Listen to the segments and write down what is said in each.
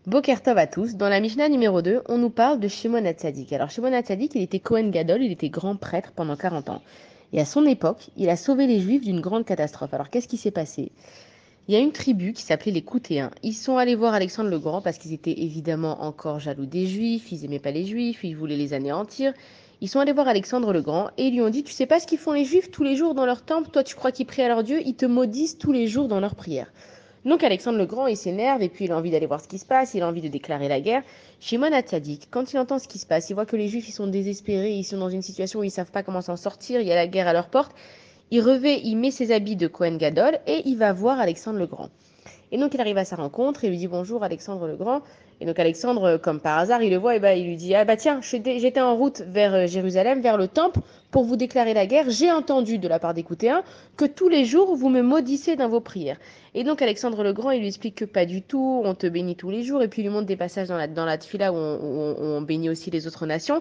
Boker Tov à tous. Dans la Mishnah numéro 2, on nous parle de Shimon HaTzadik. Alors Shimon HaTzadik, il était Kohen Gadol, il était grand prêtre pendant 40 ans. Et à son époque, il a sauvé les Juifs d'une grande catastrophe. Alors qu'est-ce qui s'est passé? Il y a une tribu qui s'appelait les Coutéens. Ils sont allés voir Alexandre le Grand parce qu'ils étaient évidemment encore jaloux des Juifs, ils n'aimaient pas les Juifs, ils voulaient les anéantir. Ils sont allés voir Alexandre le Grand et ils lui ont dit: Tu sais pas ce qu'ils font les Juifs tous les jours dans leur temple? Toi, tu crois qu'ils prient à leur Dieu? Ils te maudissent tous les jours dans leurs prières. Donc Alexandre le Grand, il s'énerve et puis il a envie d'aller voir ce qui se passe, il a envie de déclarer la guerre. Shimon HaTzadik, quand il entend ce qui se passe, il voit que les Juifs ils sont désespérés, ils sont dans une situation où ils savent pas comment s'en sortir, il y a la guerre à leur porte. Il revêt, il met ses habits de Kohen Gadol et il va voir Alexandre le Grand. Et donc il arrive à sa rencontre et lui dit bonjour Alexandre le Grand. Et donc Alexandre, comme par hasard, il le voit et bah, il lui dit: Ah bah tiens, j'étais en route vers Jérusalem, vers le temple, pour vous déclarer la guerre. J'ai entendu de la part des Coutéens que tous les jours vous me maudissez dans vos prières. Et donc Alexandre le Grand, il lui explique que pas du tout, on te bénit tous les jours. Et puis il lui montre des passages dans la tfila où on bénit aussi les autres nations.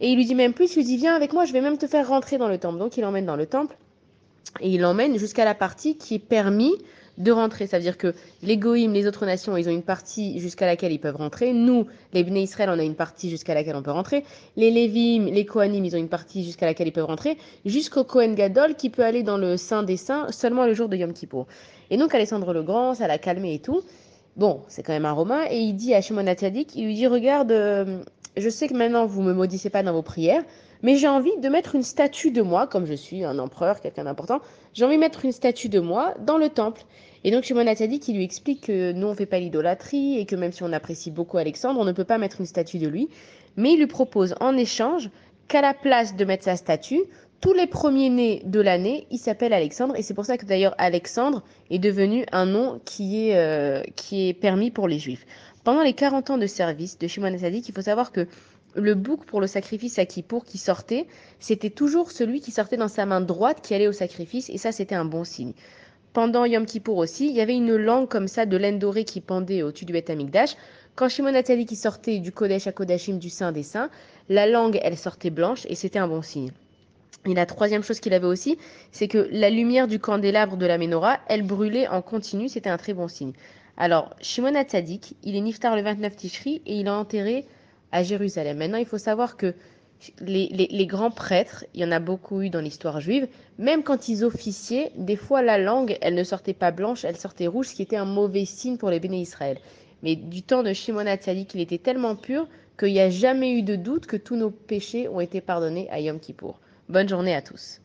Et il lui dit même plus, il lui dit: Viens avec moi, je vais même te faire rentrer dans le temple. Donc il l'emmène dans le temple et il l'emmène jusqu'à la partie qui est permis de rentrer. Ça veut dire que les Goïms, les autres nations, ils ont une partie jusqu'à laquelle ils peuvent rentrer. Nous, les Bnei Israël, on a une partie jusqu'à laquelle on peut rentrer. Les Lévim, les Kohanim, ils ont une partie jusqu'à laquelle ils peuvent rentrer. Jusqu'au Kohen Gadol qui peut aller dans le Saint des Saints seulement le jour de Yom Kippour. Et donc Alexandre le Grand, ça l'a calmé et tout. Bon, c'est quand même un Romain. Et il dit à Shimon HaTzadik, il lui dit: Regarde, je sais que maintenant vous me maudissez pas dans vos prières, mais j'ai envie de mettre une statue de moi, comme je suis un empereur, quelqu'un d'important, j'ai envie de mettre une statue de moi dans le temple. Et donc Shimon HaTzadik, il lui explique que nous, on ne fait pas l'idolâtrie et que même si on apprécie beaucoup Alexandre, on ne peut pas mettre une statue de lui. Mais il lui propose en échange qu'à la place de mettre sa statue, tous les premiers-nés de l'année, il s'appelle Alexandre. Et c'est pour ça que d'ailleurs Alexandre est devenu un nom qui est permis pour les Juifs. Pendant les 40 ans de service de Shimon HaTzadik, il faut savoir que le bouc pour le sacrifice à Kippour qui sortait, c'était toujours celui qui sortait dans sa main droite qui allait au sacrifice, et ça c'était un bon signe. Pendant Yom Kippour aussi, il y avait une langue comme ça de laine dorée qui pendait au-dessus du Beth Amikdash. Quand Shimon HaTzadik qui sortait du Kodesh à Kodashim, du Saint des Saints, la langue elle sortait blanche et c'était un bon signe. Et la troisième chose qu'il avait aussi, c'est que la lumière du candélabre de la menorah, elle brûlait en continu, c'était un très bon signe. Alors, Shimon HaTzadik, il est niftar le 29 Tishri et il est enterré à Jérusalem. Maintenant, il faut savoir que les grands prêtres, il y en a beaucoup eu dans l'histoire juive, même quand ils officiaient, des fois la langue, elle ne sortait pas blanche, elle sortait rouge, ce qui était un mauvais signe pour les béné Israël. Mais du temps de Shimon HaTzadik, il était tellement pur qu'il n'y a jamais eu de doute que tous nos péchés ont été pardonnés à Yom Kippour. Bonne journée à tous.